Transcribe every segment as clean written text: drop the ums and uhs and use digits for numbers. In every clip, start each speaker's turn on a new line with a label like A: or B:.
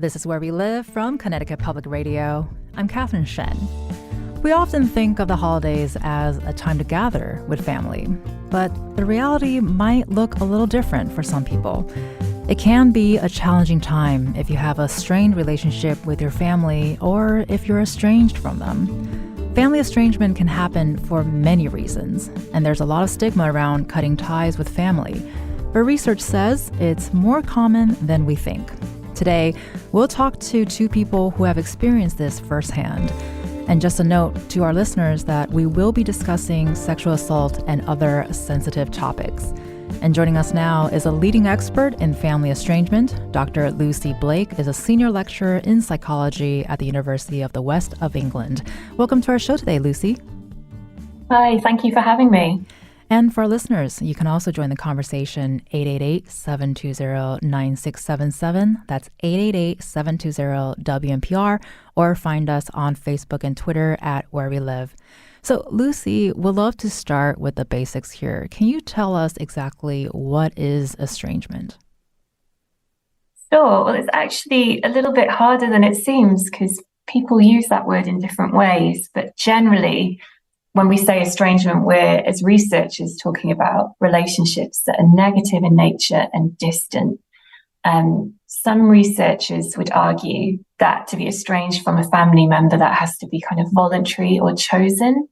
A: This is Where We Live from Connecticut Public Radio. I'm Catherine Shen. We often think of the holidays as a time to gather with family, but the reality might look a little different for some people. It can be a challenging time if you have a strained relationship with your family or if you're estranged from them. Family estrangement can happen for many reasons, and there's a lot of stigma around cutting ties with family. But research says it's more common than we think. Today, we'll talk to two people who have experienced this firsthand. And just a note to our listeners that we will be discussing sexual assault and other sensitive topics. And joining us now is a leading expert in family estrangement. Dr. Lucy Blake is a senior lecturer in psychology at the University of the West of England. Welcome to our show today, Lucy.
B: Hi, thank you for having me.
A: And for our listeners, you can also join the conversation 888-720-9677. That's 888-720-WNPR, or find us on Facebook and Twitter at Where We Live. So, Lucy, we'd love to start with the basics here. Can you tell us exactly what is estrangement?
B: Sure. Well, it's actually a little bit harder than it seems because people use that word in different ways. But generally, when we say estrangement, we're, as researchers, talking about relationships that are negative in nature and distant. Some researchers would argue that to be estranged from a family member, that has to be kind of voluntary or chosen.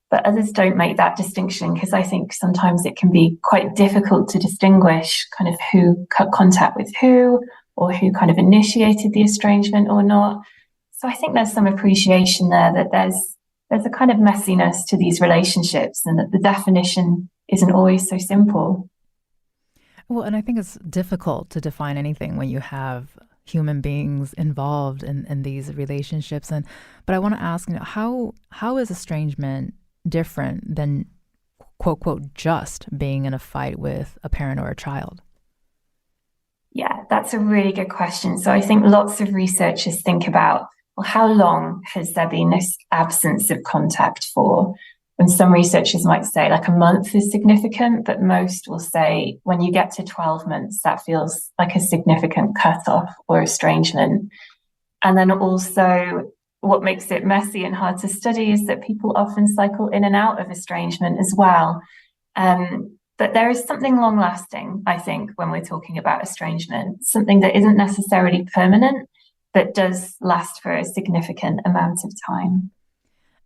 B: But others don't make that distinction because I think sometimes it can be quite difficult to distinguish kind of who cut contact with who or who kind of initiated the estrangement or not. So I think there's some appreciation there that there's a kind of messiness to these relationships and that the definition isn't always so simple.
A: Well, and I think it's difficult to define anything when you have human beings involved in these relationships. But I want to ask, how is estrangement different than, quote, quote, just being in a fight with a parent or a child?
B: Yeah, that's a really good question. So I think lots of researchers think about, well, how long has there been this absence of contact for? And some researchers might say like a month is significant, but most will say when you get to 12 months, that feels like a significant cutoff or estrangement. And then also what makes it messy and hard to study is that people often cycle in and out of estrangement as well. But there is something long lasting, I think, when we're talking about estrangement, something that isn't necessarily permanent, but does last for a significant amount of time.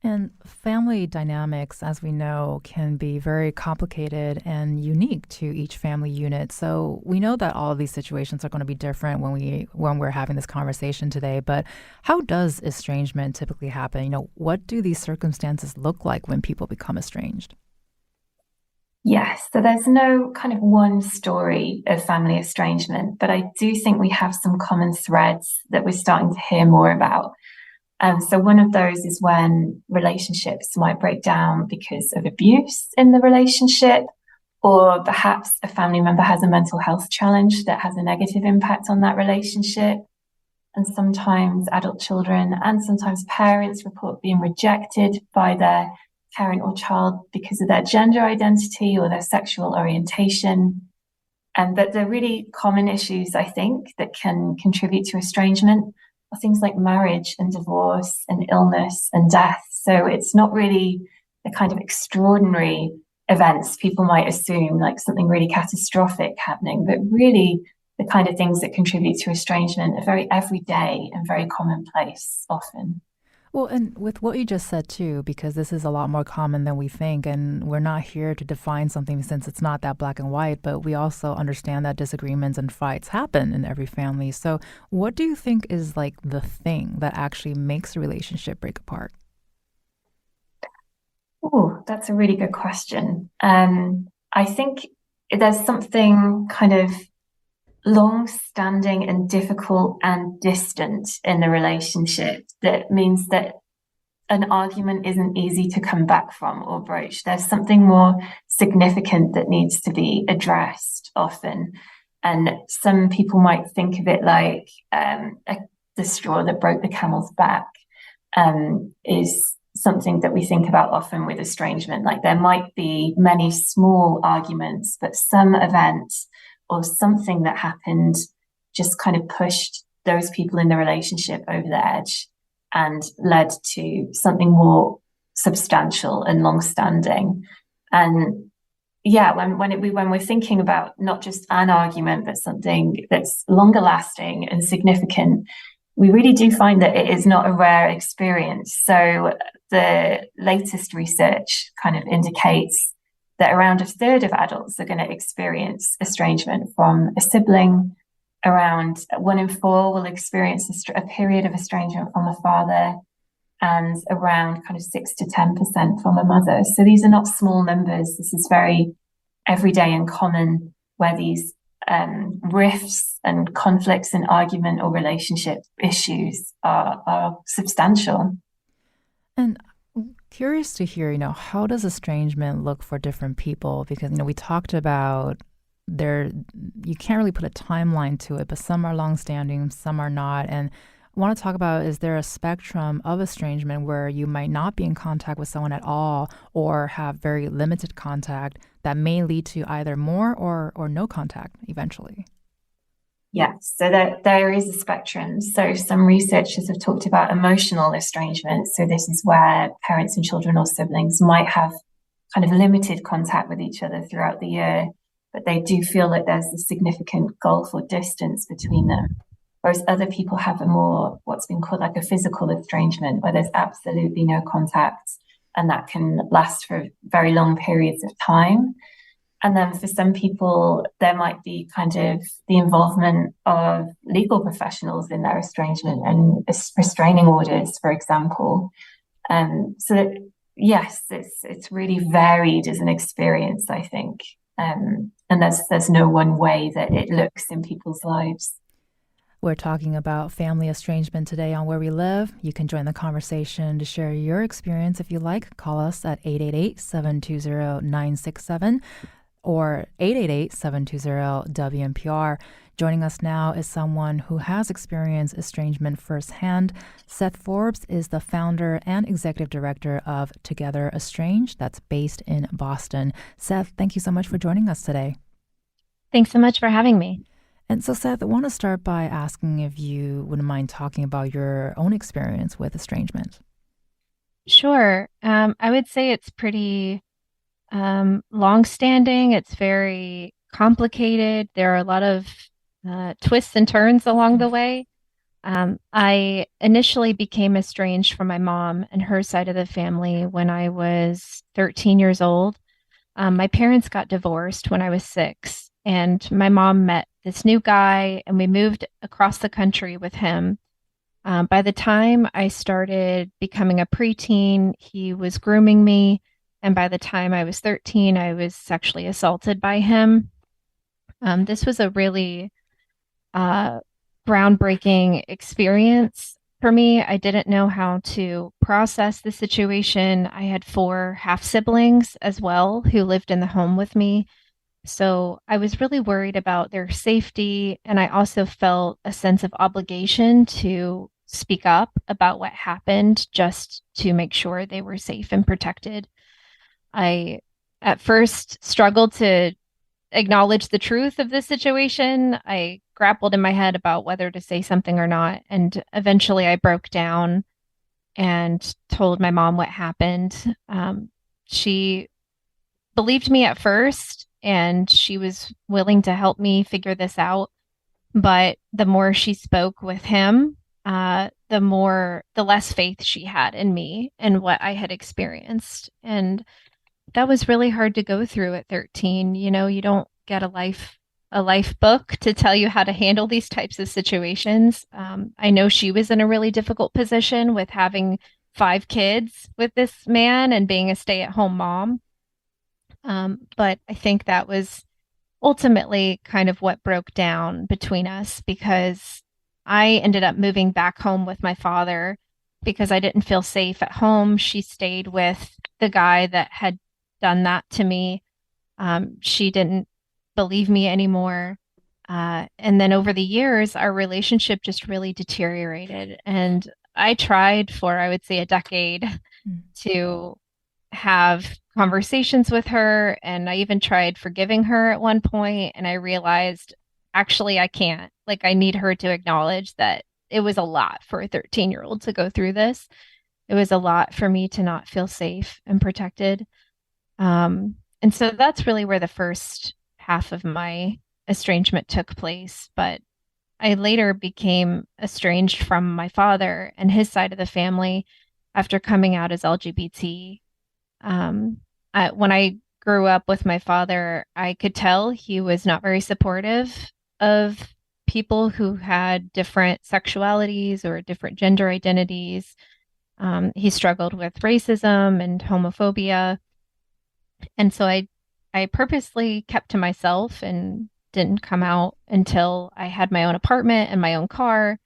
A: And family dynamics, as we know, can be very complicated and unique to each family unit. So we know that all of these situations are going to be different when we're having this conversation today. But how does estrangement typically happen? What do these circumstances look like when people become estranged?
B: Yes, so there's no kind of one story of family estrangement, but I do think we have some common threads that we're starting to hear more about. So one of those is when relationships might break down because of abuse in the relationship, or perhaps a family member has a mental health challenge that has a negative impact on that relationship. And sometimes adult children and sometimes parents report being rejected by their parent or child because of their gender identity or their sexual orientation. But the really common issues, I think, that can contribute to estrangement are things like marriage and divorce and illness and death. So it's not really the kind of extraordinary events people might assume, like something really catastrophic happening, but really the kind of things that contribute to estrangement are very everyday and very commonplace often.
A: Well, and with what you just said, too, because this is a lot more common than we think, and we're not here to define something since it's not that black and white, but we also understand that disagreements and fights happen in every family. So what do you think is like the thing that actually makes a relationship break apart?
B: Oh, that's a really good question. I think there's something kind of long-standing and difficult and distant in the relationship that means that an argument isn't easy to come back from or broach. There's something more significant that needs to be addressed often. And some people might think of it like the straw that broke the camel's back is something that we think about often with estrangement. Like there might be many small arguments, but some event or something that happened just kind of pushed those people in the relationship over the edge and led to something more substantial and long-standing. And yeah, when we're thinking about not just an argument, but something that's longer lasting and significant, we really do find that it is not a rare experience. So the latest research kind of indicates that around a third of adults are going to experience estrangement from a sibling. Around 1 in 4 will experience a period of estrangement from a father, and around kind of 6 to 10% from a mother. So these are not small numbers. This is very everyday and common, where these rifts and conflicts and argument or relationship issues are substantial.
A: And curious to hear, how does estrangement look for different people? Because, we talked about there, you can't really put a timeline to it, but some are longstanding, some are not. And I want to talk about, is there a spectrum of estrangement where you might not be in contact with someone at all or have very limited contact that may lead to either more or no contact eventually?
B: Yes, so there is a spectrum. So some researchers have talked about emotional estrangement. So this is where parents and children or siblings might have kind of limited contact with each other throughout the year, but they do feel that there's a significant gulf or distance between them. Whereas other people have a more, what's been called like a physical estrangement, where there's absolutely no contact, and that can last for very long periods of time. And then for some people, there might be kind of the involvement of legal professionals in their estrangement and restraining orders, for example. So that, yes, it's really varied as an experience, I think. And there's no one way that it looks in people's lives.
A: We're talking about family estrangement today on Where We Live. You can join the conversation to share your experience if you like. Call us at 888-720-967 or 888-720-WNPR. Joining us now is someone who has experienced estrangement firsthand. Seth Forbes is the founder and executive director of Together Estranged, that's based in Boston. Seth, thank you so much for joining us today.
C: Thanks so much for having me.
A: And so, Seth, I want to start by asking if you wouldn't mind talking about your own experience with estrangement.
C: Sure. I would say it's pretty long-standing. It's very complicated. There are a lot of twists and turns along the way. I initially became estranged from my mom and her side of the family when I was 13 years old. My parents got divorced when I was 6, and my mom met this new guy, and we moved across the country with him. By the time I started becoming a preteen, he was grooming me. And by the time I was 13, I was sexually assaulted by him. This was a really groundbreaking experience for me. I didn't know how to process the situation. I had 4 half siblings as well who lived in the home with me. So I was really worried about their safety. And I also felt a sense of obligation to speak up about what happened just to make sure they were safe and protected. I at first struggled to acknowledge the truth of the situation. I grappled in my head about whether to say something or not. And eventually I broke down and told my mom what happened. She believed me at first, and she was willing to help me figure this out. But the more she spoke with him, the less faith she had in me and what I had experienced. And that was really hard to go through at 13. You don't get a life book to tell you how to handle these types of situations. I know she was in a really difficult position with having 5 kids with this man and being a stay-at-home mom. But I think that was ultimately kind of what broke down between us, because I ended up moving back home with my father because I didn't feel safe at home. She stayed with the guy that had done that to me. She didn't believe me anymore. And then over the years, our relationship just really deteriorated. And I tried for, I would say, a decade to have conversations with her. And I even tried forgiving her at one point. And I realized actually, I can't. Like, I need her to acknowledge that it was a lot for a 13-year-old to go through this. It was a lot for me to not feel safe and protected. And so that's really where the first half of my estrangement took place. But I later became estranged from my father and his side of the family after coming out as LGBT. Um, when I grew up with my father, I could tell he was not very supportive of people who had different sexualities or different gender identities. He struggled with racism and homophobia. And so I purposely kept to myself and didn't come out until I had my own apartment and my own car,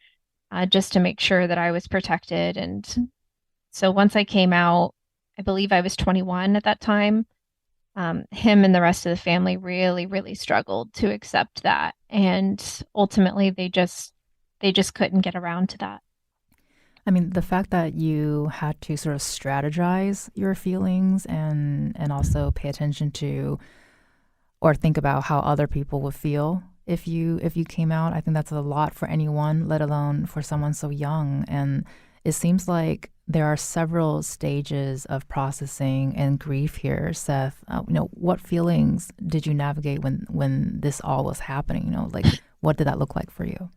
C: just to make sure that I was protected. And so once I came out, I believe I was 21 at that time. Him and the rest of the family really, really struggled to accept that. And ultimately they just couldn't get around to that.
A: I mean, the fact that you had to sort of strategize your feelings and also pay attention to or think about how other people would feel if you came out, I think that's a lot for anyone, let alone for someone so young. And it seems like there are several stages of processing and grief here, Seth. What feelings did you navigate when this all was happening? Like what did that look like for you?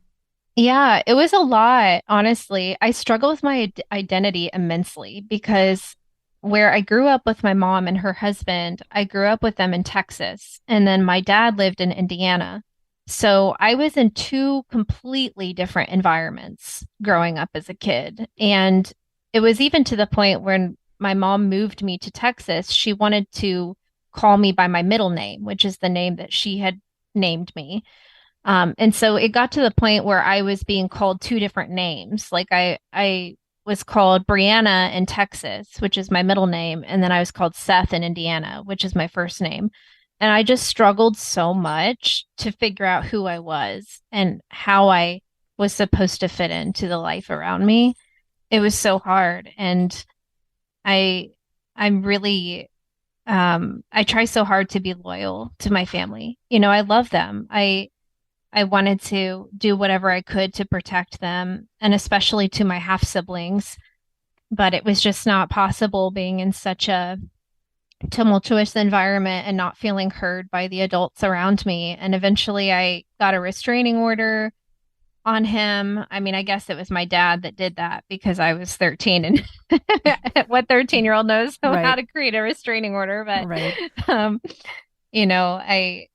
C: Yeah, it was a lot, honestly. I struggle with my identity immensely because where I grew up with my mom and her husband, I grew up with them in Texas, and then my dad lived in Indiana. So I was in two completely different environments growing up as a kid. And it was even to the point when my mom moved me to Texas, she wanted to call me by my middle name, which is the name that she had named me. And so it got to the point where I was being called two different names. Like I was called Brianna in Texas, which is my middle name, and then I was called Seth in Indiana, which is my first name. And I just struggled so much to figure out who I was and how I was supposed to fit into the life around me. It was so hard. And I I'm really I try so hard to be loyal to my family. I love them. I wanted to do whatever I could to protect them, and especially to my half siblings. But it was just not possible being in such a tumultuous environment and not feeling heard by the adults around me. And eventually I got a restraining order on him. I mean, I guess it was my dad that did that because I was 13 and what 13-year-old knows how
A: Right.
C: to create a restraining order. But,
A: Right.
C: um, I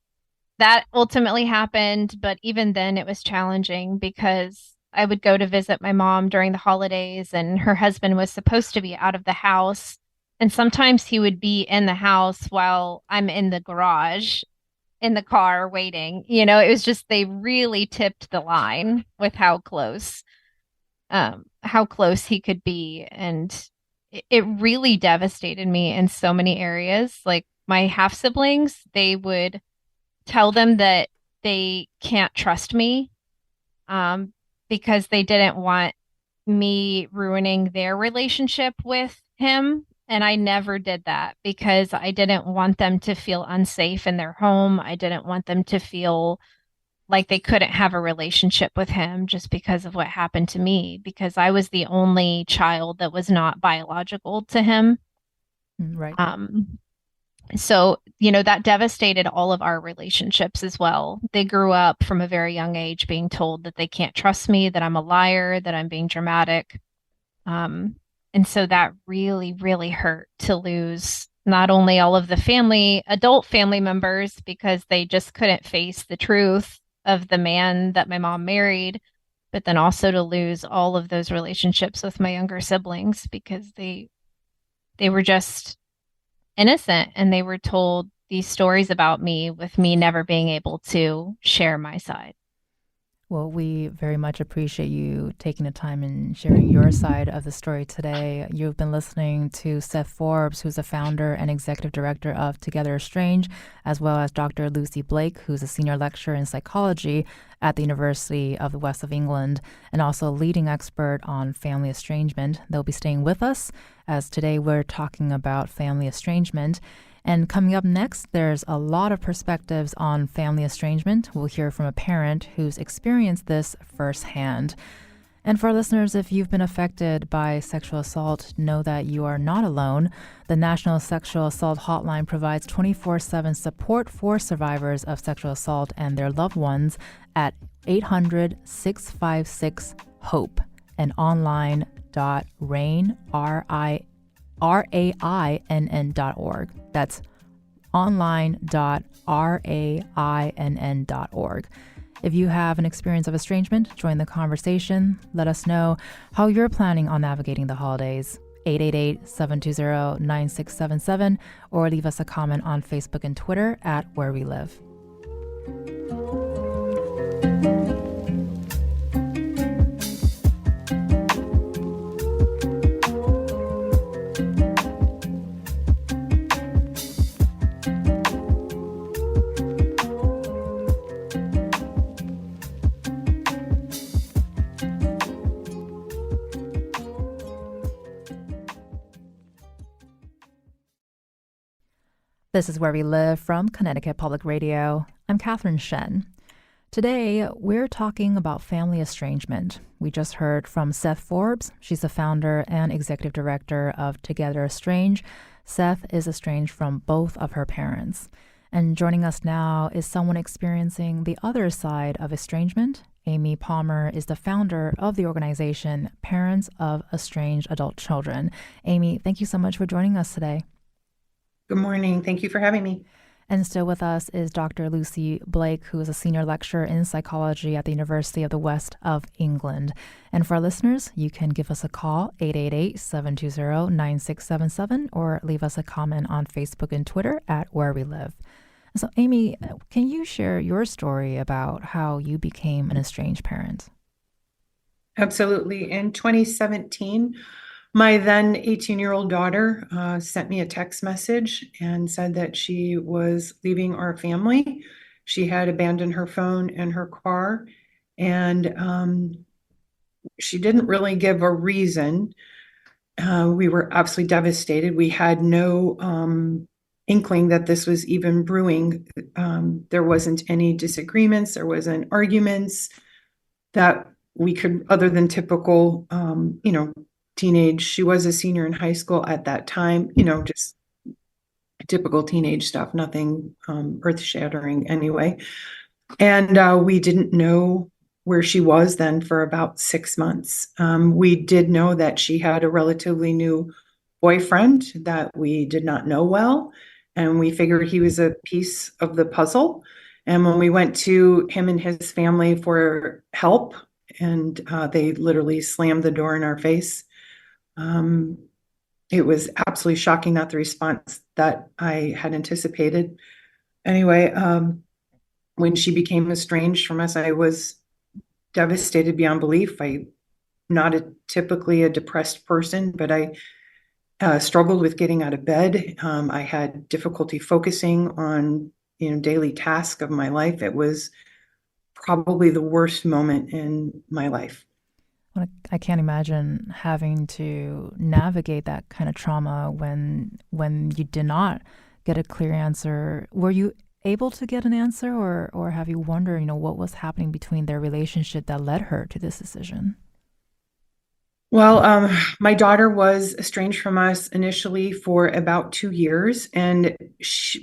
C: that ultimately happened, but even then it was challenging because I would go to visit my mom during the holidays and her husband was supposed to be out of the house. And sometimes he would be in the house while I'm in the garage in the car waiting. It was just they really tipped the line with how close he could be. And it really devastated me in so many areas. Like my half siblings, they would tell them that they can't trust me, um, because they didn't want me ruining their relationship with him. And I never did that because I didn't want them to feel unsafe in their home. I didn't want them to feel like they couldn't have a relationship with him just because of what happened to me, because I was the only child that was not biological to him.
A: Right.
C: Um, so, that devastated all of our relationships as well. They grew up from a very young age being told that they can't trust me, that I'm a liar, that I'm being dramatic. Um, and so that really, really hurt to lose not only all of the adult family members, because they just couldn't face the truth of the man that my mom married, but then also to lose all of those relationships with my younger siblings because they were just innocent and they were told these stories about me with me never being able to share my side.
A: Well, we very much appreciate you taking the time and sharing your side of the story today. You've been listening to Seth Forbes, who's the founder and executive director of Together Strange, as well as Dr. Lucy Blake, who's a senior lecturer in psychology at the University of the West of England, and also a leading expert on family estrangement. They'll be staying with us as today we're talking about family estrangement. And coming up next, there's a lot of perspectives on family estrangement. We'll hear from a parent who's experienced this firsthand. And for our listeners, if you've been affected by sexual assault, know that you are not alone. The National Sexual Assault Hotline provides 24/7 support for survivors of sexual assault and their loved ones at 800-656-HOPE and online.rainn, RAINN.org. That's online.rainn.org. If you have an experience of estrangement, join the conversation. Let us know how you're planning on navigating the holidays. 888-720-9677 or leave us a comment on Facebook and Twitter at Where We Live. This is Where We Live from Connecticut Public Radio. I'm Catherine Shen. Today, we're talking about family estrangement. We just heard from Seth Forbes. She's the founder and executive director of Together Estrange. Seth is estranged from both of her parents. And joining us now is someone experiencing the other side of estrangement. Amy Palmer is the founder of the organization Parents of Estranged Adult Children. Amy, thank you so much for joining us today.
D: Good morning. Thank you for having me.
A: And still with us is Dr. Lucy Blake, who is a senior lecturer in psychology at the University of the West of England. And for our listeners, you can give us a call, 888-720-9677, or leave us a comment on Facebook and Twitter at Where We Live. So, Amy, can you share your story about how you became an estranged parent?
D: Absolutely. In 2017, my then 18-year-old daughter sent me a text message and said that she was leaving our family. She had abandoned her phone and her car, and she didn't really give a reason. We were absolutely devastated. We had no inkling that this was even brewing. There wasn't any disagreements. There wasn't arguments that we could, other than typical, teenage. She was a senior in high school at that time, just typical teenage stuff, nothing earth-shattering anyway. And we didn't know where she was then for about 6 months. We did know that she had a relatively new boyfriend that we did not know well, and we figured he was a piece of the puzzle. And when we went to him and his family for help, and they literally slammed the door in our face, it was absolutely shocking, not the response that I had anticipated. Anyway, when she became estranged from us, I was devastated beyond belief. I'm not typically a depressed person, but I struggled with getting out of bed. I had difficulty focusing on, daily tasks of my life. It was probably the worst moment in my life.
A: I can't imagine having to navigate that kind of trauma when you did not get a clear answer. Were you able to get an answer, or have you wondered, what was happening between their relationship that led her to this decision?
D: Well, my daughter was estranged from us initially for about 2 years, and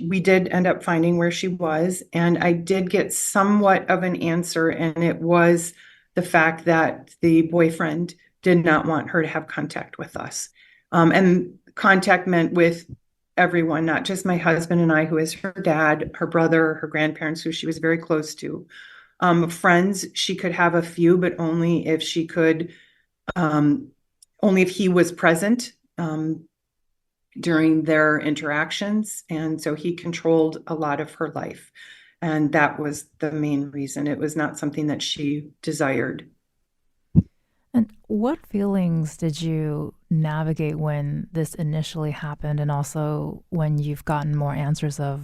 D: we did end up finding where she was. And I did get somewhat of an answer, and it was the fact that the boyfriend did not want her to have contact with us. And contact meant with everyone, not just my husband and I, who is her dad, her brother, her grandparents, who she was very close to. Friends, she could have a few, but only if she could, only if he was present during their interactions. And so he controlled a lot of her life. And that was the main reason. It was not something that she desired.
A: And what feelings did you navigate when this initially happened, and also when you've gotten more answers of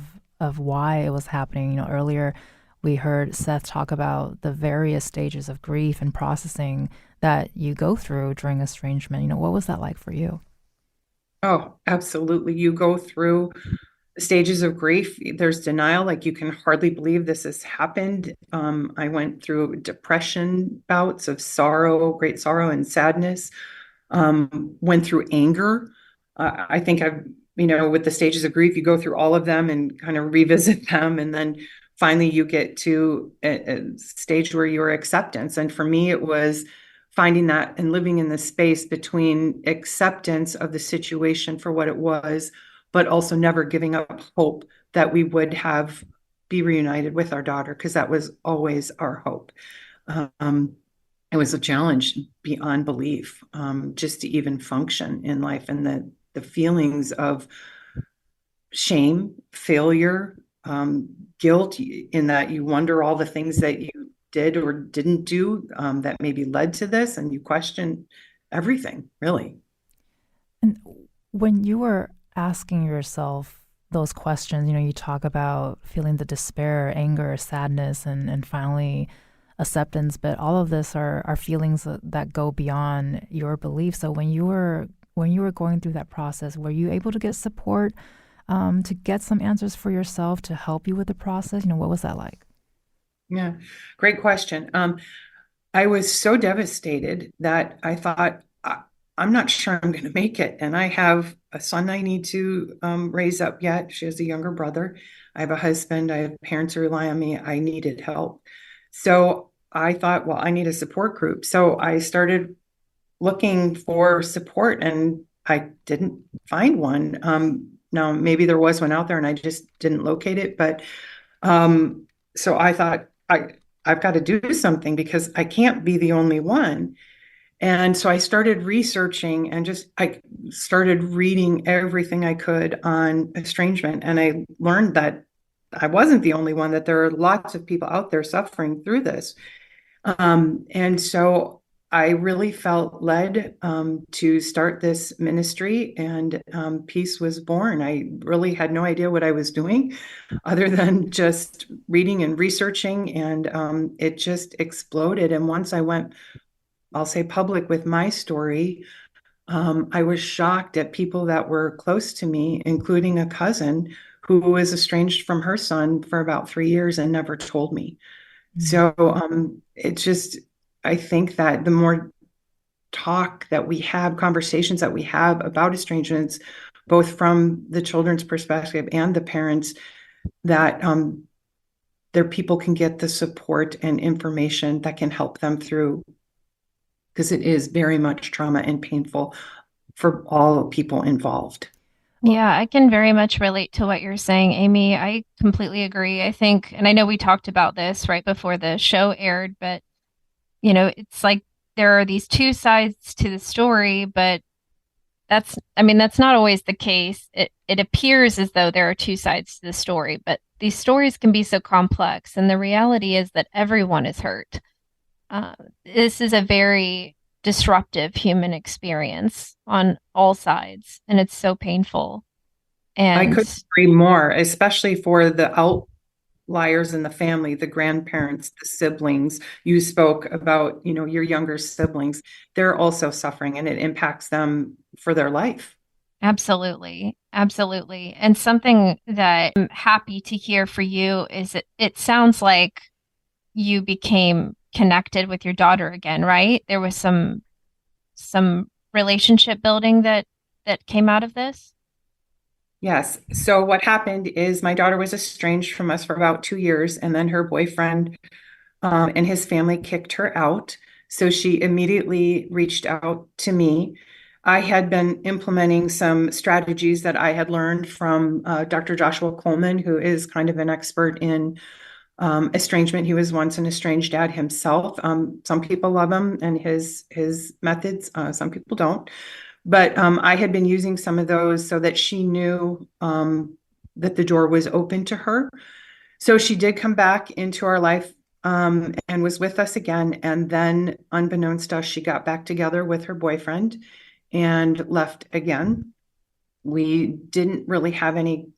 A: why it was happening? Earlier we heard Seth talk about the various stages of grief and processing that you go through during estrangement. What was that like for you?
D: Oh, absolutely. You go through stages of grief. There's denial, like you can hardly believe this has happened. I went through depression bouts of sorrow, great sorrow and sadness. Went through anger. I think with the stages of grief, you go through all of them and kind of revisit them. And then finally you get to a stage where you're acceptance. And for me, it was finding that and living in the space between acceptance of the situation for what it was, but also never giving up hope that we would be reunited with our daughter, because that was always our hope. It was a challenge beyond belief, just to even function in life, and the feelings of shame, failure, guilt, in that you wonder all the things that you did or didn't do that maybe led to this, and you question everything, really.
A: And when you were asking yourself those questions, you talk about feeling the despair, anger, sadness, and finally acceptance, but all of this are feelings that go beyond your beliefs. So when you were going through that process, were you able to get support, to get some answers for yourself to help you with the process? What was that like?
D: Yeah, great question. I was so devastated that I thought, I'm not sure I'm going to make it. And I have a son I need to raise up yet. She has a younger brother. I have a husband. I have parents who rely on me. I needed help. So I thought, well, I need a support group. So I started looking for support, and I didn't find one. Now, maybe there was one out there and I just didn't locate it. But so I thought, I've got to do something, because I can't be the only one. And so I started researching, and I started reading everything I could on estrangement. And I learned that I wasn't the only one, that there are lots of people out there suffering through this. And so I really felt led to start this ministry, and Peace was born. I really had no idea what I was doing other than just reading and researching, and it just exploded. And once I went, I'll say, public with my story, I was shocked at people that were close to me, including a cousin who was estranged from her son for about 3 years and never told me. So it's just, I think that the more talk that we have, conversations that we have about estrangements, both from the children's perspective and the parents, that their people can get the support and information that can help them through, because it is very much trauma and painful for all people involved.
C: Yeah, I can very much relate to what you're saying, Amy. I completely agree. I think, and I know we talked about this right before the show aired, but it's like there are these two sides to the story, but that's not always the case. It appears as though there are two sides to the story, but these stories can be so complex, and the reality is that everyone is hurt. This is a very disruptive human experience on all sides, and it's so painful.
D: I
C: And
D: couldn't agree more, especially for the outliers in the family, the grandparents, the siblings. You spoke about, your younger siblings. They're also suffering, and it impacts them for their life.
C: absolutely, absolutely. And something that I'm happy to hear for you is it sounds like you became connected with your daughter again, right? There was some relationship building that came out of this.
D: Yes. So what happened is my daughter was estranged from us for about 2 years, and then her boyfriend and his family kicked her out. So she immediately reached out to me. I had been implementing some strategies that I had learned from Dr. Joshua Coleman, who is kind of an expert in estrangement. He was once an estranged dad himself. Some people love him and his methods. Some people don't. But I had been using some of those so that she knew that the door was open to her. So she did come back into our life and was with us again. And then, unbeknownst to us, she got back together with her boyfriend and left again. We didn't really have any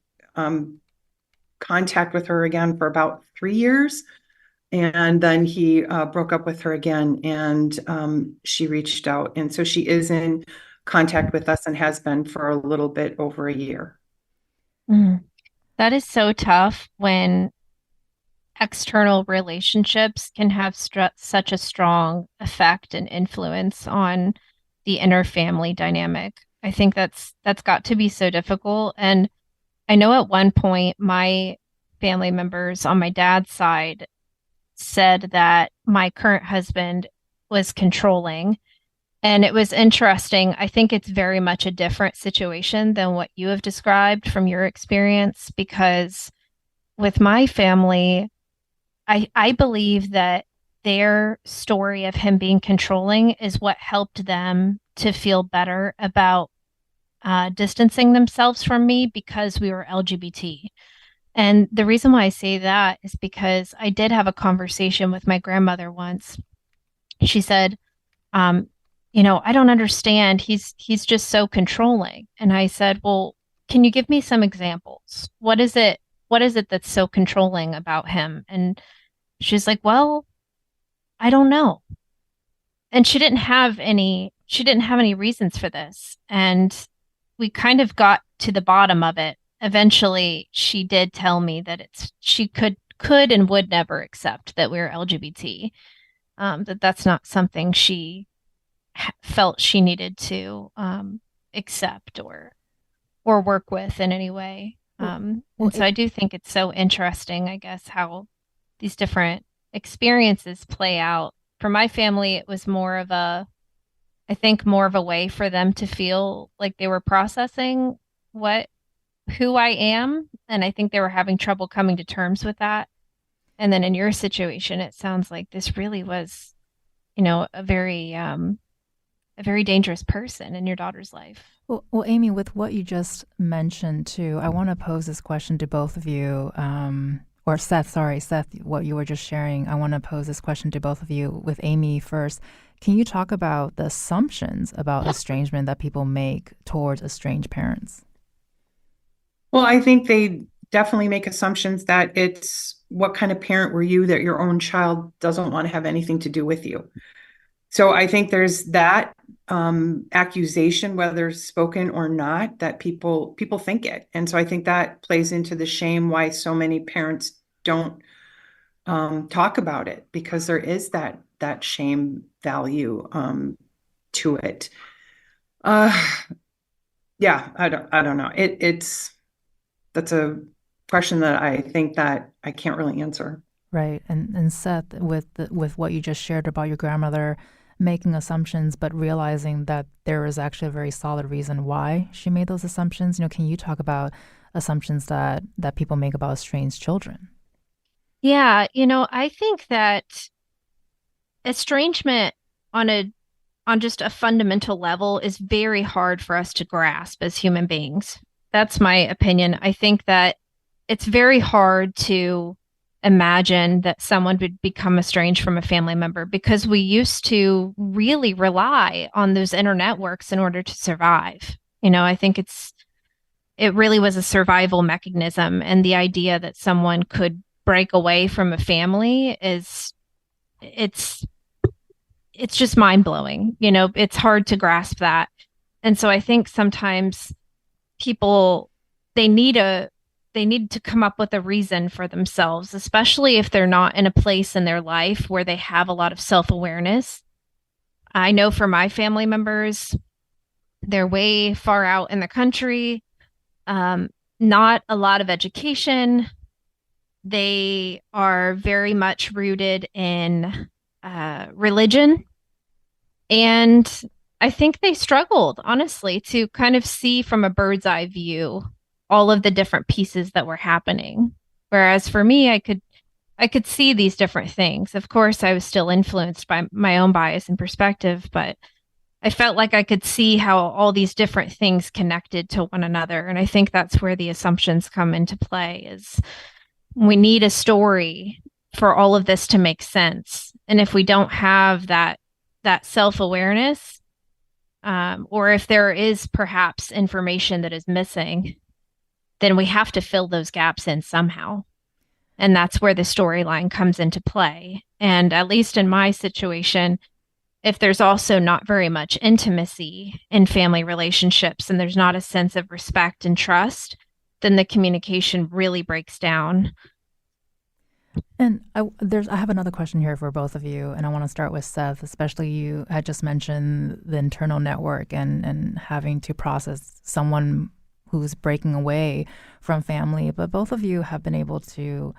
D: contact with her again for about 3 years. And then he broke up with her again, and she reached out. And so she is in contact with us and has been for a little bit over a year.
C: Mm. That is so tough when external relationships can have such a strong effect and influence on the inner family dynamic. I think that's got to be so difficult. And I know at one point my family members on my dad's side said that my current husband was controlling. And it was interesting. I think it's very much a different situation than what you have described from your experience, because with my family, I believe that their story of him being controlling is what helped them to feel better about distancing themselves from me because we were LGBT. And the reason why I say that is because I did have a conversation with my grandmother once. She said, um, I don't understand. He's just so controlling. And I said, well, can you give me some examples? What is it that's so controlling about him? And she's like, well, I don't know. And she didn't have any reasons for this. And we kind of got to the bottom of it. Eventually, she did tell me that she could and would never accept that we are LGBT. That's not something she felt she needed to accept or work with in any way. And so I do think it's so interesting, I guess, how these different experiences play out. For my family, it was I think more of a way for them to feel like they were processing who I am. And I think they were having trouble coming to terms with that. And then in your situation, it sounds like this really was, a very dangerous person in your daughter's life.
A: Well, Amy, with what you just mentioned too, I want to pose this question to both of you. Or Seth, what you were just sharing. I want to pose this question to both of you with Amy first. Can you talk about the assumptions about estrangement that people make towards estranged parents?
D: Well, I think they definitely make assumptions that it's what kind of parent were you that your own child doesn't want to have anything to do with you. So I think there's that accusation, whether spoken or not, that people think it. And so I think that plays into the shame why so many parents don't talk about it, because there is that shame value to it. Yeah, I don't know. That's a question that I think that I can't really answer.
A: Right. And Seth, with what you just shared about your grandmother making assumptions, but realizing that there is actually a very solid reason why she made those assumptions, can you talk about assumptions that people make about estranged children?
C: Yeah, I think that estrangement on just a fundamental level is very hard for us to grasp as human beings. That's my opinion. I think that it's very hard to imagine that someone would become estranged from a family member because we used to really rely on those inner networks in order to survive. I think it really was a survival mechanism, and the idea that someone could break away from a family it's just mind-blowing. It's hard to grasp that. And so I think sometimes people they need to come up with a reason for themselves, especially if they're not in a place in their life where they have a lot of self-awareness. I know for my family members, they're way far out in the country, not a lot of education. They are very much rooted in religion. And I think they struggled, honestly, to kind of see from a bird's eye view all of the different pieces that were happening. Whereas for me, I could see these different things. Of course, I was still influenced by my own bias and perspective, but I felt like I could see how all these different things connected to one another. And I think that's where the assumptions come into play is we need a story for all of this to make sense. And if we don't have that self-awareness, or if there is perhaps information that is missing, then we have to fill those gaps in somehow. And that's where the storyline comes into play. And at least in my situation, if there's also not very much intimacy in family relationships and there's not a sense of respect and trust, then the communication really breaks down.
A: And I have another question here for both of you, and I want to start with Seth. Especially, you had just mentioned the internal network and having to process someone who's breaking away from family. But both of you have been able to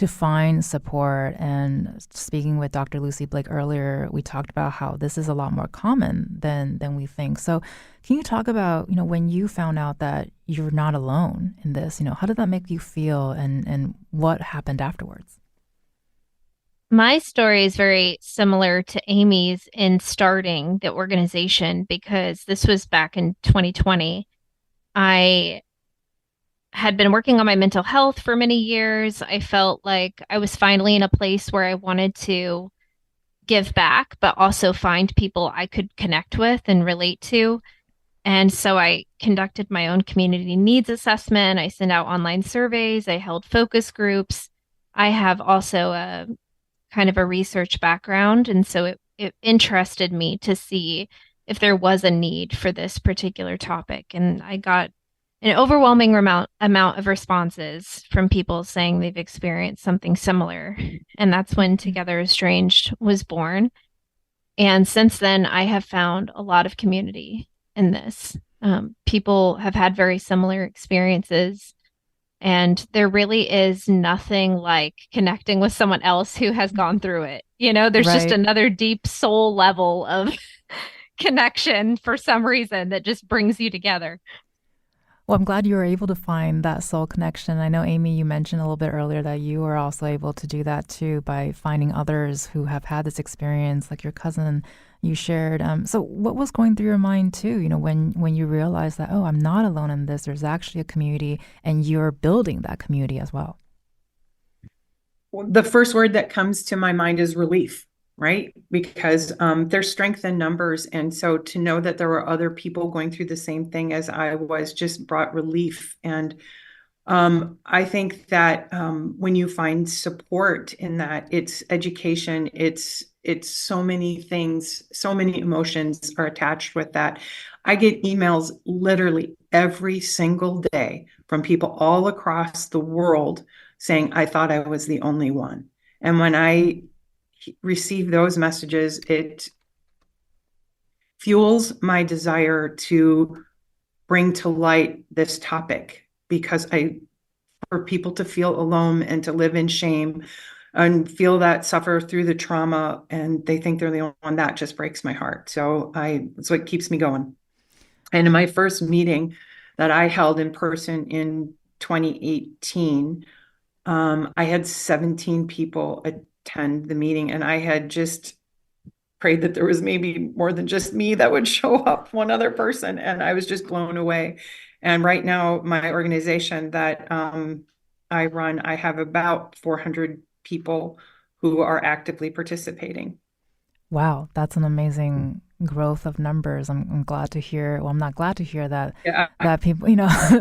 A: find support. And speaking with Dr. Lucy Blake earlier, we talked about how this is a lot more common than we think. So, can you talk about, when you found out that you're not alone in this? How did that make you feel, and what happened afterwards?
C: My story is very similar to Amy's in starting the organization because this was back in 2020. I had been working on my mental health for many years. I felt like I was finally in a place where I wanted to give back, but also find people I could connect with and relate to. And so I conducted my own community needs assessment. I sent out online surveys. I held focus groups. I have also a kind of a research background. And so it interested me to see if there was a need for this particular topic. And I got an overwhelming amount of responses from people saying they've experienced something similar. And that's when Together Estranged was born. And since then, I have found a lot of community in this. People have had very similar experiences. And there really is nothing like connecting with someone else who has gone through it. There's just
A: Right.
C: another deep soul level of connection for some reason that just brings you together.
A: Well, I'm glad you were able to find that soul connection. I know, Amy, you mentioned a little bit earlier that you were also able to do that too by finding others who have had this experience, like your cousin you shared. So what was going through your mind too, when you realized that, oh, I'm not alone in this, there's actually a community and you're building that community as well?
D: The first word that comes to my mind is relief, right? Because there's strength in numbers. And so to know that there were other people going through the same thing as I was just brought relief. And I think that when you find support in that, it's education, it's so many things, so many emotions are attached with that. I get emails literally every single day from people all across the world saying, I thought I was the only one. And when I receive those messages, it fuels my desire to bring to light this topic because for people to feel alone and to live in shame and feel that suffer through the trauma and they think they're the only one, that just breaks my heart. So it's what keeps me going. And in my first meeting that I held in person in 2018, I had 17 people attend the meeting, and I had just prayed that there was maybe more than just me that would show up, one other person, and I was just blown away. And right now, my organization that I run, I have about 400 people who are actively participating.
A: Wow, that's an amazing growth of numbers. I'm glad to hear. Well, I'm not glad to hear that
D: Yeah,
A: people,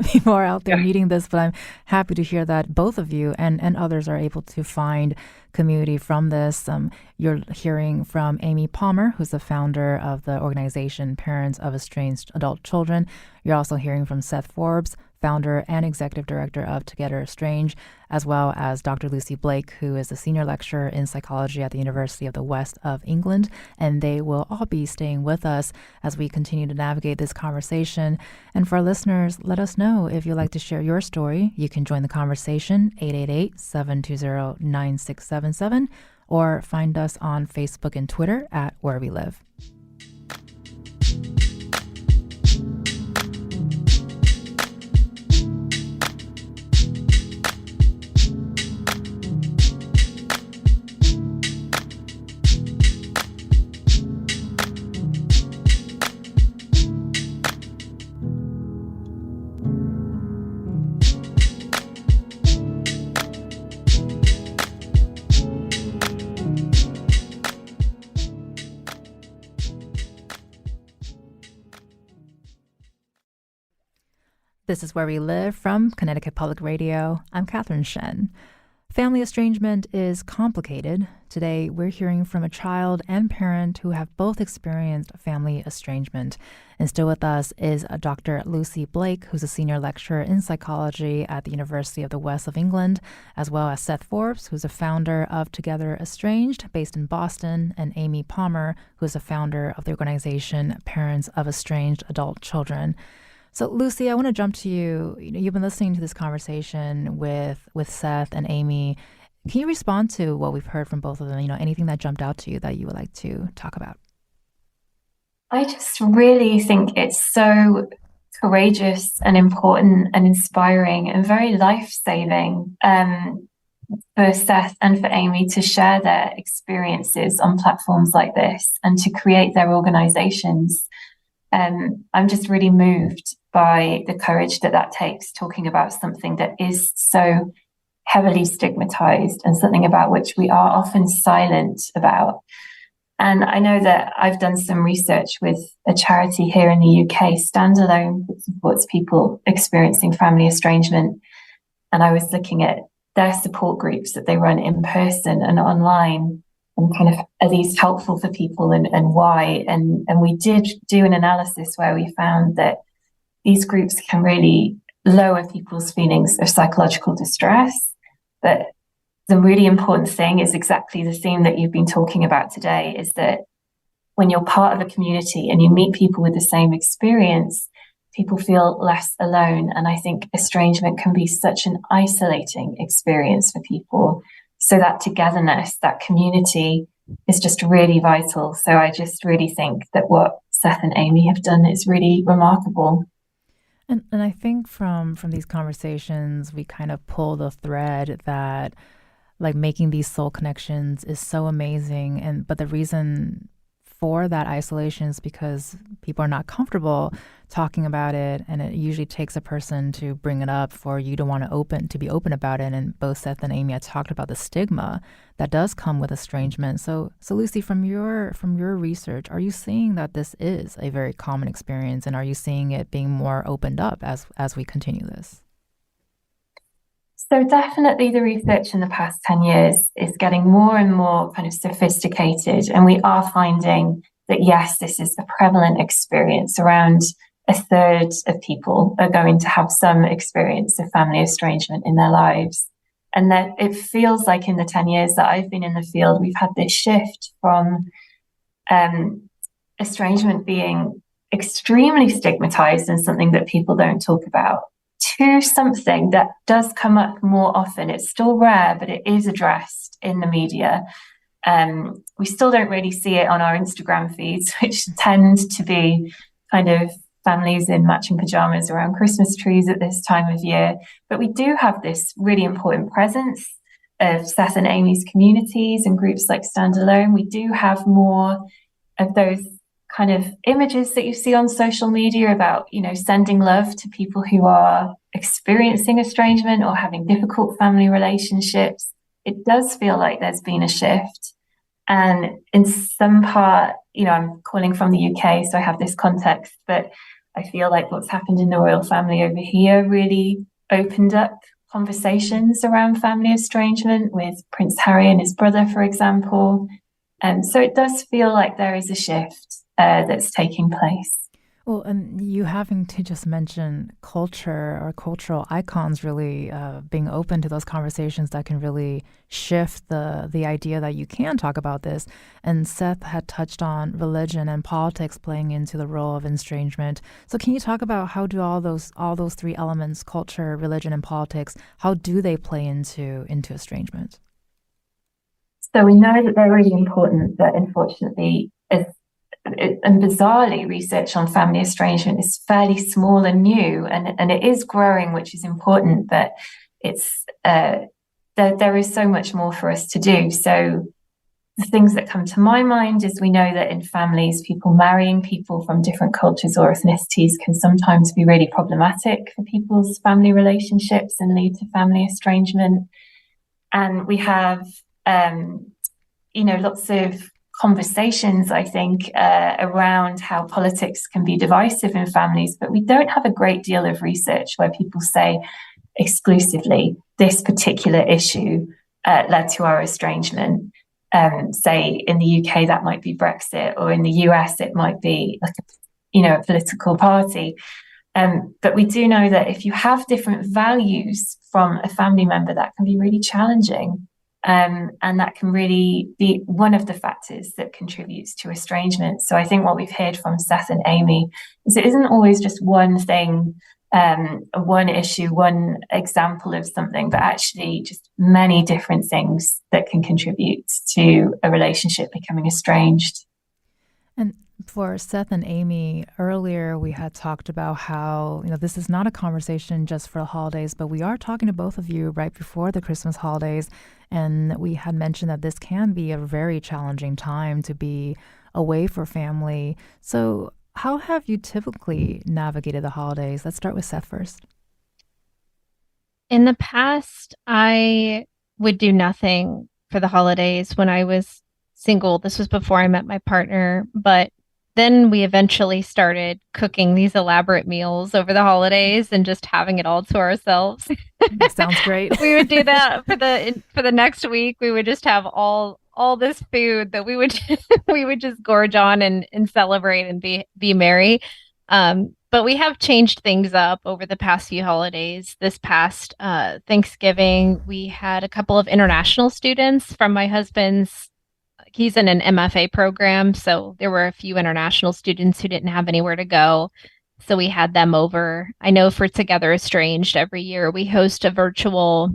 A: people are out there
D: yeah.
A: needing this, but I'm happy to hear that both of you and others are able to find community from this. You're hearing from Amy Palmer, who's the founder of the organization Parents of Estranged Adult Children. You're also hearing from Seth Forbes, founder and executive director of Together Estranged, as well as Dr. Lucy Blake, who is a senior lecturer in psychology at the University of the West of England. And they will all be staying with us as we continue to navigate this conversation. And for our listeners, let us know if you'd like to share your story. You can join the conversation, 888-720-9677, or find us on Facebook and Twitter at Where We Live. This is Where We Live from Connecticut Public Radio. I'm Catherine Shen. Family estrangement is complicated. Today, we're hearing from a child and parent who have both experienced family estrangement. And still with us is Dr. Lucy Blake, who's a senior lecturer in psychology at the University of the West of England, as well as Seth Forbes, who's a founder of Together Estranged, based in Boston, and Amy Palmer, who is a founder of the organization Parents of Estranged Adult Children. So, Lucy, I want to jump to you. You've been listening to this conversation with Seth and Amy. Can you respond to what we've heard from both of them? Anything that jumped out to you that you would like to talk about?
B: I just really think it's so courageous and important and inspiring and very life-saving for Seth and for Amy to share their experiences on platforms like this and to create their organizations. I'm just really moved by the courage that takes, talking about something that is so heavily stigmatized and something about which we are often silent about. And I know that I've done some research with a charity here in the UK, Standalone, that supports people experiencing family estrangement. And I was looking at their support groups that they run in person and online, and kind of, are these helpful for people and why? And we did do an analysis where we found that these groups can really lower people's feelings of psychological distress. But the really important thing is exactly the theme that you've been talking about today, is that when you're part of a community and you meet people with the same experience, people feel less alone. And I think estrangement can be such an isolating experience for people. So that togetherness, that community is just really vital. So I just really think that what Seth and Amy have done is really remarkable.
A: And I think from these conversations, we kind of pull the thread that like making these soul connections is so amazing. But the reason for that isolation is because people are not comfortable talking about it, and it usually takes a person to bring it up for you to want to be open about it. And both Seth and Amy had talked about the stigma that does come with estrangement. So Lucy, from your research, are you seeing that this is a very common experience, and are you seeing it being more opened up as we continue this?
B: So definitely the research in the past 10 years is getting more and more kind of sophisticated, and we are finding that, yes, this is a prevalent experience. Around a third of people are going to have some experience of family estrangement in their lives. And that it feels like in the 10 years that I've been in the field, we've had this shift from estrangement being extremely stigmatized and something that people don't talk about, to something that does come up more often. It's still rare, but it is addressed in the media. We still don't really see it on our Instagram feeds, which tend to be kind of families in matching pajamas around Christmas trees at this time of year. But we do have this really important presence of Seth and Amy's communities and groups like Standalone. We do have more of those kind of images that you see on social media about, sending love to people who are experiencing estrangement or having difficult family relationships. It does feel like there's been a shift. And in some part, I'm calling from the UK, so I have this context, but I feel like what's happened in the royal family over here really opened up conversations around family estrangement with Prince Harry and his brother, for example. So it does feel like there is a shift that's taking place.
A: Well, and you having to just mention culture or cultural icons really being open to those conversations that can really shift the idea that you can talk about this. And Seth had touched on religion and politics playing into the role of estrangement. So can you talk about how do all those three elements, culture, religion, and politics, how do they play into estrangement?
B: So we know that they're really important, but unfortunately, and bizarrely, research on family estrangement is fairly small and new, and it is growing, which is important, but it's there is so much more for us to do. So the things that come to my mind is, we know that in families, people marrying people from different cultures or ethnicities can sometimes be really problematic for people's family relationships and lead to family estrangement. And we have lots of conversations, I think, around how politics can be divisive in families, but we don't have a great deal of research where people say exclusively this particular issue led to our estrangement. Say in the UK, that might be Brexit, or in the US, it might be like a political party. But we do know that if you have different values from a family member, that can be really challenging. And that can really be one of the factors that contributes to estrangement. So I think what we've heard from Seth and Amy is it isn't always just one thing, one issue, one example of something, but actually just many different things that can contribute to a relationship becoming estranged.
A: And for Seth and Amy, earlier we had talked about how, this is not a conversation just for the holidays, but we are talking to both of you right before the Christmas holidays. And we had mentioned that this can be a very challenging time to be away for family. So how have you typically navigated the holidays? Let's start with Seth first.
C: In the past, I would do nothing for the holidays when I was single. This was before I met my partner, but then we eventually started cooking these elaborate meals over the holidays and just having it all to ourselves.
A: Sounds great.
C: We would do that for the next week. We would just have all this food that we would we would just gorge on and celebrate and be merry. But we have changed things up over the past few holidays. This past Thanksgiving, we had a couple of international students from my husband's. He's in an MFA program, so there were a few international students who didn't have anywhere to go. So we had them over. I know for Together Estranged, every year we host a virtual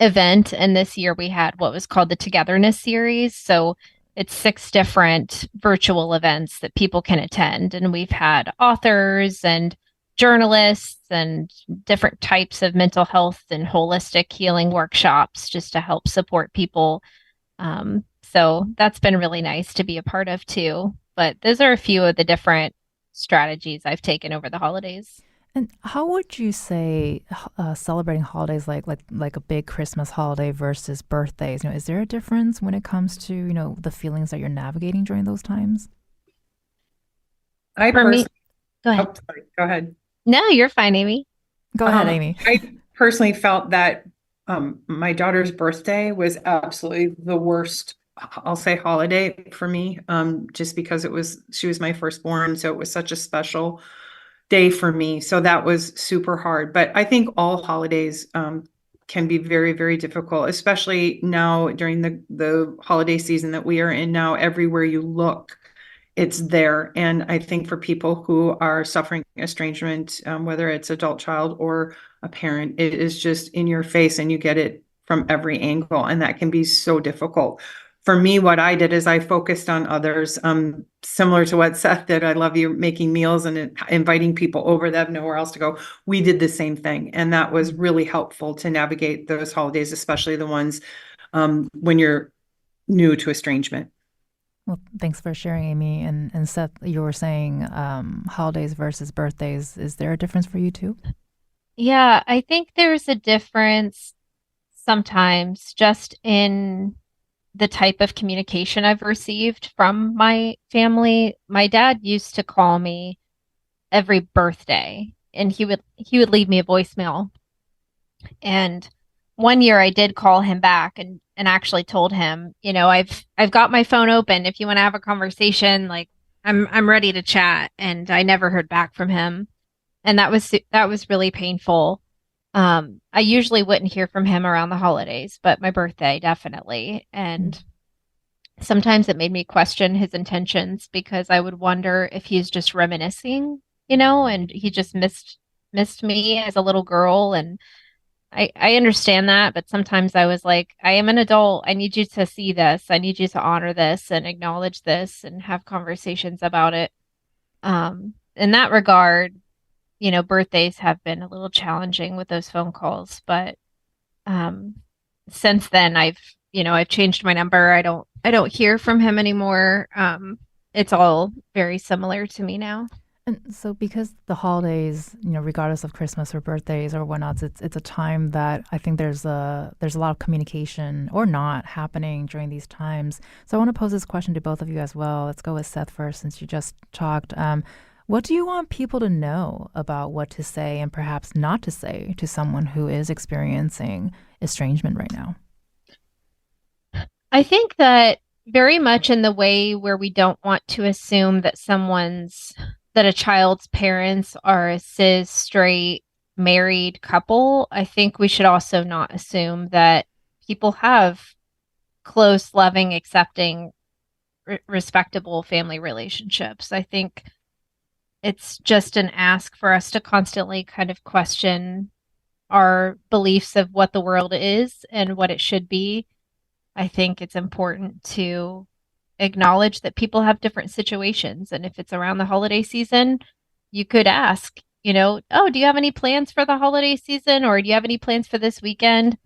C: event, and this year we had what was called the Togetherness Series. So it's 6 different virtual events that people can attend, and we've had authors and journalists and different types of mental health and holistic healing workshops just to help support people. So that's been really nice to be a part of too. But those are a few of the different strategies I've taken over the holidays.
A: And how would you say celebrating holidays like a big Christmas holiday versus birthdays? Is there a difference when it comes to the feelings that you're navigating during those times?
C: For me, go ahead.
D: Oh, sorry, go ahead.
C: No, you're fine, Amy.
A: Go ahead, Amy.
D: I personally felt that my daughter's birthday was absolutely the worst, I'll say, holiday for me, just because she was my firstborn. So it was such a special day for me. So that was super hard. But I think all holidays can be very, very difficult, especially now during the holiday season that we are in now. Everywhere you look, it's there. And I think for people who are suffering estrangement, whether it's adult child or a parent, it is just in your face and you get it from every angle. And that can be so difficult. For me, what I did is I focused on others, similar to what Seth did. I love you making meals and inviting people over that have nowhere else to go. We did the same thing. And that was really helpful to navigate those holidays, especially the ones when you're new to estrangement.
A: Well, thanks for sharing, Amy. And Seth, you were saying holidays versus birthdays. Is there a difference for you too?
C: Yeah, I think there's a difference sometimes just in the type of communication I've received from my family. My dad used to call me every birthday, and he would leave me a voicemail. And one year I did call him back and actually told him, I've got my phone open. If you want to have a conversation, like I'm ready to chat. And I never heard back from him. And that was really painful. I usually wouldn't hear from him around the holidays, but my birthday definitely. And sometimes it made me question his intentions because I would wonder if he's just reminiscing, and he just missed me as a little girl. And I understand that, but sometimes I was like, I am an adult. I need you to see this. I need you to honor this and acknowledge this and have conversations about it. In that regard, birthdays have been a little challenging with those phone calls, but since then I've changed my number. I don't hear from him anymore. It's all very similar to me now.
A: And so because the holidays, regardless of Christmas or birthdays or whatnot, it's a time that I think there's a lot of communication or not happening during these times. So I want to pose this question to both of you as well. Let's go with Seth first, since you just talked. What do you want people to know about what to say and perhaps not to say to someone who is experiencing estrangement right now?
C: I think that very much in the way where we don't want to assume that that a child's parents are a cis, straight, married couple, I think we should also not assume that people have close, loving, accepting, respectable family relationships. I think it's just an ask for us to constantly kind of question our beliefs of what the world is and what it should be. I think it's important to acknowledge that people have different situations. And if it's around the holiday season, you could ask, oh, do you have any plans for the holiday season? Or do you have any plans for this weekend?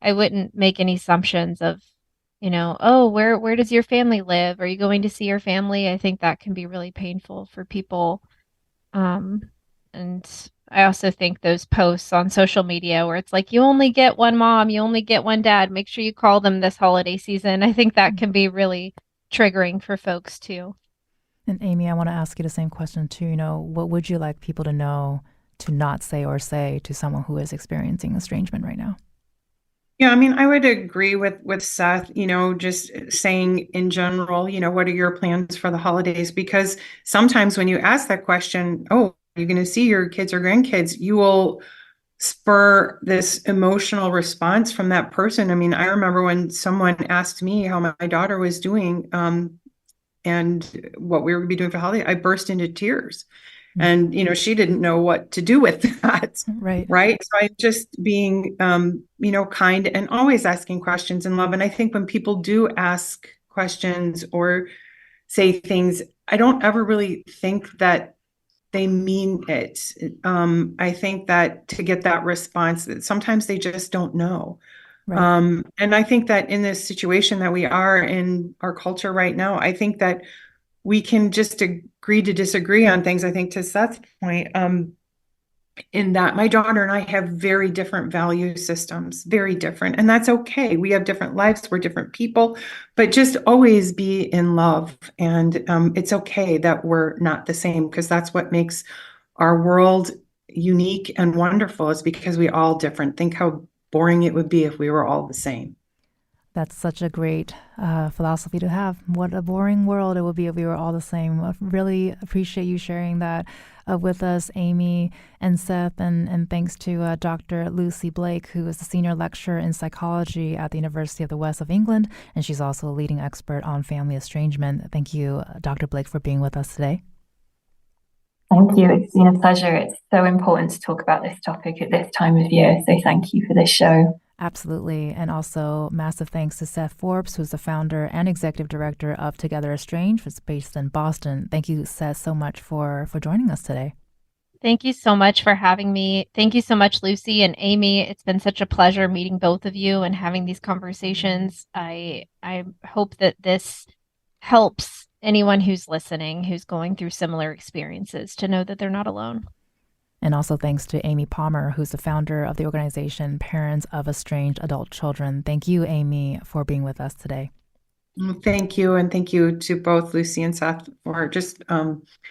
C: I wouldn't make any assumptions of, oh, where does your family live? Are you going to see your family? I think that can be really painful for people. Um, and I also think those posts on social media where it's like, you only get one mom, you only get one dad, make sure you call them this holiday season. I think that can be really triggering for folks too.
A: And Amy, I want to ask you the same question too. What would you like people to know to not say or say to someone who is experiencing estrangement right now?
D: Yeah, I mean, I would agree with Seth, just saying in general, what are your plans for the holidays? Because sometimes when you ask that question, oh, are you going to see your kids or grandkids? You will spur this emotional response from that person. I mean, I remember when someone asked me how my daughter was doing, and what we were going to be doing for holiday, I burst into tears. And, she didn't know what to do with that.
A: Right.
D: Right. So I'm just being, kind and always asking questions in love. And I think when people do ask questions or say things, I don't ever really think that they mean it. I think that to get that response, that sometimes they just don't know.
A: Right.
D: And I think that in this situation that we are in our culture right now, I think that we can just agree to disagree on things. I think to Seth's point, in that my daughter and I have very different value systems, very different. And that's okay. We have different lives, we're different people, but just always be in love. And it's okay that we're not the same, because that's what makes our world unique and wonderful, is because we all different. Think how boring it would be if we were all the same.
A: That's such a great philosophy to have. What a boring world it would be if we were all the same. I really appreciate you sharing that with us, Amy and Seth. And thanks to Dr. Lucy Blake, who is the senior lecturer in psychology at the University of the West of England. And she's also a leading expert on family estrangement. Thank you, Dr. Blake, for being with us today.
B: Thank you. It's been a pleasure. It's so important to talk about this topic at this time of year. So thank you for this show.
A: Absolutely. And also massive thanks to Seth Forbes, who's the founder and executive director of Together Estranged, which is based in Boston. Thank you, Seth, so much for joining us today.
C: Thank you so much for having me. Thank you so much, Lucy and Amy. It's been such a pleasure meeting both of you and having these conversations. I hope that this helps anyone who's listening, who's going through similar experiences, to know that they're not alone.
A: And also thanks to Amy Palmer, who's the founder of the organization Parents of Estranged Adult Children. Thank you, Amy, for being with us today.
D: Thank you. And thank you to both Lucy and Seth for just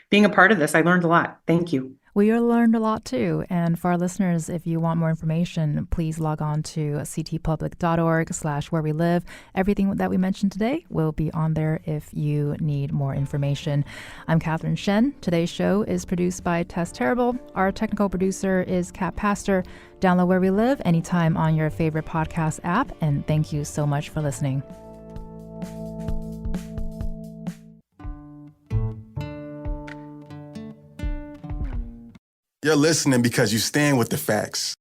D: being a part of this. I learned a lot. Thank you.
A: We learned a lot too. And for our listeners, if you want more information, please log on to ctpublic.org/where we live. Everything that we mentioned today will be on there if you need more information. I'm Catherine Shen. Today's show is produced by Tess Terrible. Our technical producer is Kat Pastor. Download Where We Live anytime on your favorite podcast app. And thank you so much for listening.
E: You're listening because you stand with the facts.